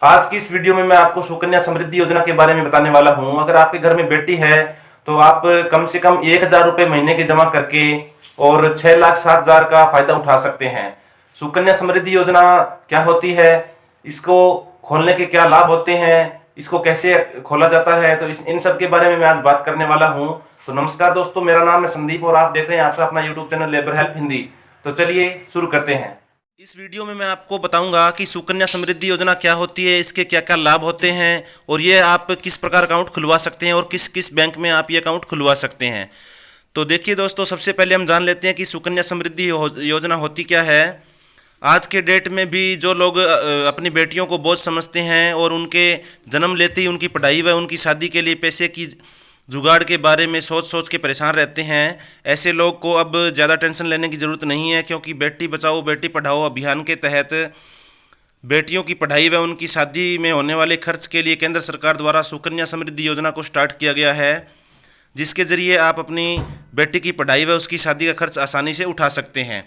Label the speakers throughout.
Speaker 1: आज की इस वीडियो में मैं आपको सुकन्या समृद्धि योजना के बारे में बताने वाला हूं। अगर आपके घर में बेटी है तो आप कम से कम 1,000 रुपए महीने के जमा करके और 6,07,000 का फायदा उठा सकते हैं। सुकन्या समृद्धि योजना क्या होती है, इसको खोलने के क्या लाभ होते हैं, इसको कैसे खोला जाता है, तो इन सब के बारे में मैं आज बात करने वाला हूं। तो नमस्कार दोस्तों, मेरा नाम है संदीप और आप देख रहे हैं आपका अपना YouTube channel labour help Hindi. तो चलिए शुरू करते हैं। इस वीडियो में मैं आपको बताऊंगा कि सुकन्या समृद्धि योजना क्या होती है, इसके क्या क्या लाभ होते हैं और ये आप किस प्रकार अकाउंट खुलवा सकते हैं और किस किस बैंक में आप ये अकाउंट खुलवा सकते हैं। तो देखिए दोस्तों, सबसे पहले हम जान लेते हैं कि सुकन्या समृद्धि योजना होती क्या है। आज के डेट में भी जो लोग अपनी बेटियों को बोझ समझते हैं और उनके जन्म लेते ही उनकी पढ़ाई व उनकी शादी के लिए पैसे की जुगाड़ के बारे में सोच सोच के परेशान रहते हैं, ऐसे लोग को अब ज़्यादा टेंशन लेने की ज़रूरत नहीं है, क्योंकि बेटी बचाओ बेटी पढ़ाओ अभियान के तहत बेटियों की पढ़ाई व उनकी शादी में होने वाले खर्च के लिए केंद्र सरकार द्वारा सुकन्या समृद्धि योजना को स्टार्ट किया गया है, जिसके ज़रिए आप अपनी बेटी की पढ़ाई व उसकी शादी का खर्च आसानी से उठा सकते हैं।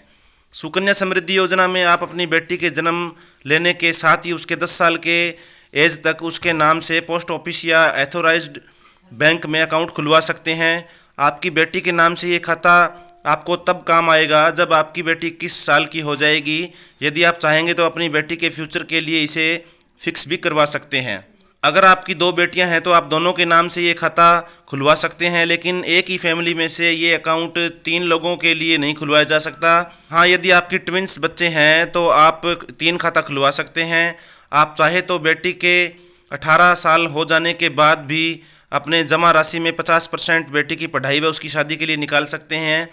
Speaker 1: सुकन्या समृद्धि योजना में आप अपनी बेटी के जन्म लेने के साथ ही उसके 10 साल के एज तक उसके नाम से पोस्ट ऑफिस या एथोराइज्ड बैंक में अकाउंट खुलवा सकते हैं। आपकी बेटी के नाम से ये खाता आपको तब काम आएगा जब आपकी बेटी 21 साल की हो जाएगी। यदि आप चाहेंगे तो अपनी बेटी के फ्यूचर के लिए इसे फिक्स भी करवा सकते हैं। अगर आपकी 2 बेटियां हैं तो आप दोनों के नाम से ये खाता खुलवा सकते हैं, लेकिन एक ही फैमिली में से ये अकाउंट 3 लोगों के लिए नहीं खुलवाया जा सकता। हाँ, यदि आपकी ट्विंस बच्चे हैं तो आप 3 खाता खुलवा सकते हैं। आप चाहे तो बेटी के 18 साल हो जाने के बाद भी अपने जमा राशि में 50% बेटी की पढ़ाई व उसकी शादी के लिए निकाल सकते हैं।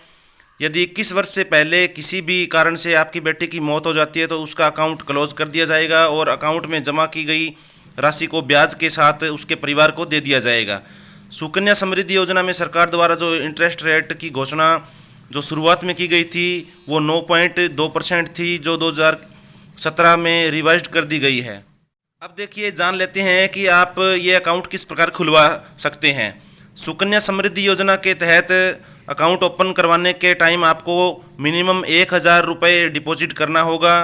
Speaker 1: यदि 21 वर्ष से पहले किसी भी कारण से आपकी बेटी की मौत हो जाती है तो उसका अकाउंट क्लोज कर दिया जाएगा और अकाउंट में जमा की गई राशि को ब्याज के साथ उसके परिवार को दे दिया जाएगा। सुकन्या समृद्धि योजना में सरकार द्वारा जो इंटरेस्ट रेट की घोषणा जो शुरुआत में की गई थी वो 9.2% थी, जो 2017 में रिवाइज्ड कर दी गई है। अब देखिए, जान लेते हैं कि आप ये अकाउंट किस प्रकार खुलवा सकते हैं। सुकन्या समृद्धि योजना के तहत अकाउंट ओपन करवाने के टाइम आपको मिनिमम 1,000 रुपये डिपॉजिट करना होगा।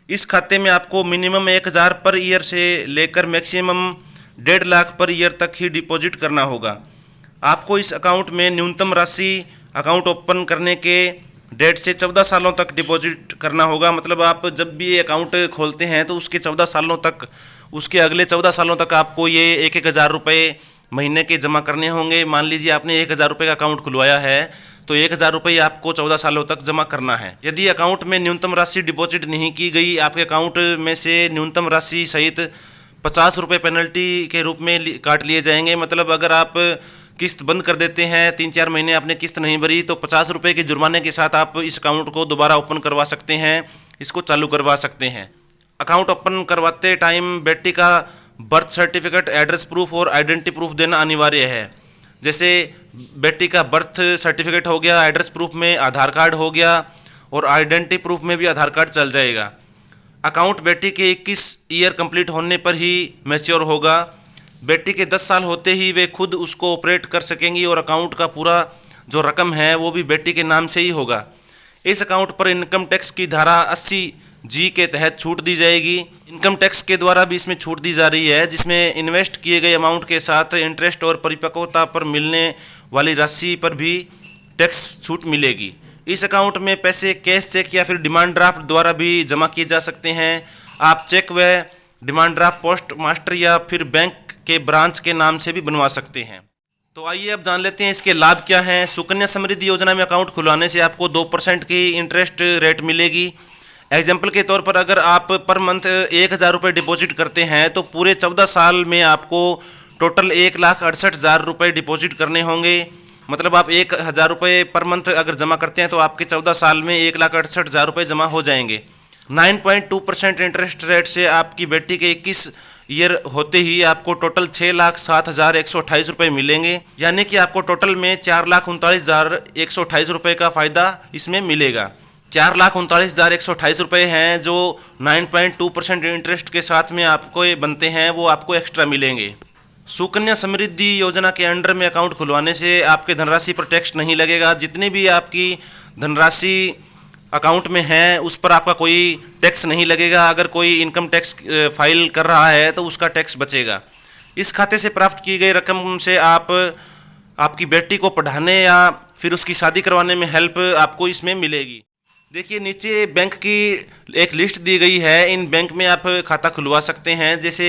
Speaker 1: इस खाते में आपको मिनिमम 1,000 पर ईयर से लेकर मैक्सिमम 1.5 लाख पर ईयर तक ही डिपॉजिट करना होगा। आपको इस अकाउंट में न्यूनतम राशि अकाउंट ओपन करने के डेट से 14 सालों तक डिपॉजिट करना होगा। मतलब आप जब भी ये अकाउंट खोलते हैं तो उसके 14 सालों तक, उसके अगले 14 सालों तक आपको ये 1,000 रुपये महीने के जमा करने होंगे। मान लीजिए आपने 1,000 रुपये का अकाउंट खुलवाया है तो 1,000 रुपये आपको 14 सालों तक जमा करना है। यदि अकाउंट में न्यूनतम राशि डिपॉजिट नहीं की गई, आपके अकाउंट में से न्यूनतम राशि सहित 50 रुपये पेनल्टी के रूप में काट लिए जाएंगे। मतलब अगर आप किस्त बंद कर देते हैं, 3-4 महीने आपने किस्त नहीं भरी, तो 50 रुपये के जुर्माने के साथ आप इस अकाउंट को दोबारा ओपन करवा सकते हैं, इसको चालू करवा सकते हैं। अकाउंट ओपन करवाते टाइम बेटी का बर्थ सर्टिफिकेट, एड्रेस प्रूफ और आइडेंटिटी प्रूफ देना अनिवार्य है। जैसे बेटी का बर्थ सर्टिफिकेट हो गया, एड्रेस प्रूफ में आधार कार्ड हो गया और आइडेंटिटी प्रूफ में भी आधार कार्ड चल जाएगा। अकाउंट बेटी के 21 ईयर कंप्लीट होने पर ही मैच्योर होगा। बेटी के 10 साल होते ही वे खुद उसको ऑपरेट कर सकेंगी और अकाउंट का पूरा जो रकम है वो भी बेटी के नाम से ही होगा। इस अकाउंट पर इनकम टैक्स की धारा 80G के तहत छूट दी जाएगी। इनकम टैक्स के द्वारा भी इसमें छूट दी जा रही है, जिसमें इन्वेस्ट किए गए अमाउंट के साथ इंटरेस्ट और परिपक्वता पर मिलने वाली राशि पर भी टैक्स छूट मिलेगी। इस अकाउंट में पैसे कैश चेक या फिर डिमांड ड्राफ्ट द्वारा भी जमा किए जा सकते हैं। आप चेक व डिमांड ड्राफ्ट पोस्ट मास्टर या फिर बैंक के ब्रांच के नाम से भी बनवा सकते हैं। तो आइए अब जान लेते हैं इसके लाभ क्या हैं। सुकन्या समृद्धि योजना में अकाउंट खुलवाने से आपको 2% की इंटरेस्ट रेट मिलेगी। एग्जाम्पल के तौर पर अगर आप पर मंथ 1,000 रुपये डिपॉजिट करते हैं तो पूरे 14 साल में आपको टोटल 1,68,000 रुपये डिपॉजिट करने होंगे। मतलब आप 1,000 रुपये पर मंथ अगर जमा करते हैं तो आपके 14 साल में 1,68,000 रुपये जमा हो जाएंगे। 9.2% इंटरेस्ट रेट से आपकी बेटी के 21 ईयर होते ही आपको टोटल 6,07,128 रुपये मिलेंगे। यानी कि आपको टोटल में 4,39,128 रुपये का फ़ायदा इसमें मिलेगा। 4,39,128 रुपये हैं जो 9.2% इंटरेस्ट के साथ में आपको ये बनते हैं, वो आपको एक्स्ट्रा मिलेंगे। सुकन्या समृद्धि योजना के अंडर में अकाउंट खुलवाने से आपके धनराशि पर टैक्स नहीं लगेगा। जितनी भी आपकी धनराशि अकाउंट में हैं उस पर आपका कोई टैक्स नहीं लगेगा। अगर कोई इनकम टैक्स फाइल कर रहा है तो उसका टैक्स बचेगा। इस खाते से प्राप्त की गई रकम से आप आपकी बेटी को पढ़ाने या फिर उसकी शादी करवाने में हेल्प आपको इसमें मिलेगी। देखिए नीचे बैंक की एक लिस्ट दी गई है। इन बैंक में आप खाता खुलवा सकते हैं। जैसे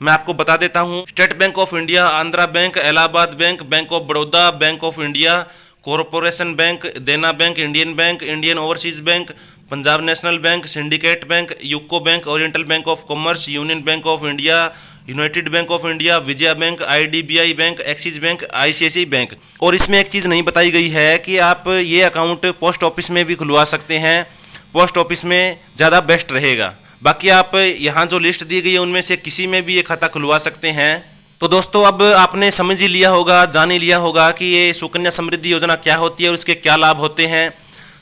Speaker 1: मैं आपको बता देता हूँ, State Bank of India, Andhra Bank, Allahabad Bank, Bank of Baroda, Bank of India, Corporation Bank, Dena Bank, Indian Overseas Bank, Punjab National Bank, Syndicate Bank, UCO Bank, Oriental Bank of Commerce, Union Bank of India, United Bank of India, Vijaya Bank, IDBI Bank, Axis Bank, ICICI Bank. और इसमें एक चीज़ नहीं बताई गई है कि आप ये अकाउंट पोस्ट ऑफिस में भी खुलवा सकते हैं। पोस्ट ऑफिस में ज़्यादा बेस्ट रहेगा। बाकी आप यहाँ जो लिस्ट दी गई है उनमें से किसी में भी ये खाता खुलवा सकते हैं। तो दोस्तों अब आपने समझ ही लिया होगा, जान ही लिया होगा कि ये सुकन्या समृद्धि योजना क्या होती है और इसके क्या लाभ होते हैं।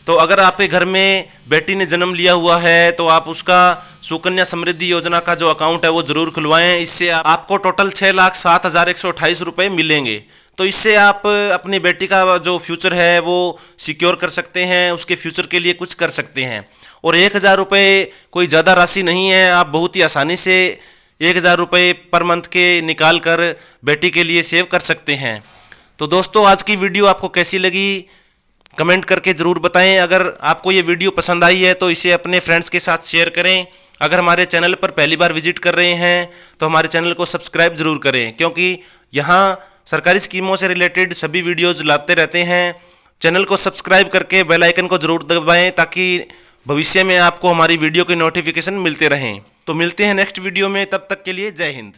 Speaker 1: तो अगर आपके घर में बेटी ने जन्म लिया हुआ है तो आप उसका सुकन्या समृद्धि योजना का जो अकाउंट है वो ज़रूर खुलवाएं। इससे आपको टोटल 6,07,128 रुपये मिलेंगे। तो इससे आप अपनी बेटी का जो फ्यूचर है वो सिक्योर कर सकते हैं, उसके फ्यूचर के लिए कुछ कर सकते हैं। और 1,000 रुपये कोई ज़्यादा राशि नहीं है। आप बहुत ही आसानी से 1,000 रुपये पर मंथ के निकाल कर बेटी के लिए सेव कर सकते हैं। तो दोस्तों आज की वीडियो आपको कैसी लगी कमेंट करके ज़रूर बताएं। अगर आपको ये वीडियो पसंद आई है तो इसे अपने फ्रेंड्स के साथ शेयर करें। अगर हमारे चैनल पर पहली बार विजिट कर रहे हैं तो हमारे चैनल को सब्सक्राइब ज़रूर करें, क्योंकि यहाँ सरकारी स्कीमों से रिलेटेड सभी वीडियोज़ लाते रहते हैं। चैनल को सब्सक्राइब करके बेल आइकन को ज़रूर दबाएँ ताकि भविष्य में आपको हमारी वीडियो के नोटिफिकेशन मिलते रहें। तो मिलते हैं नेक्स्ट वीडियो में, तब तक के लिए जय हिंद।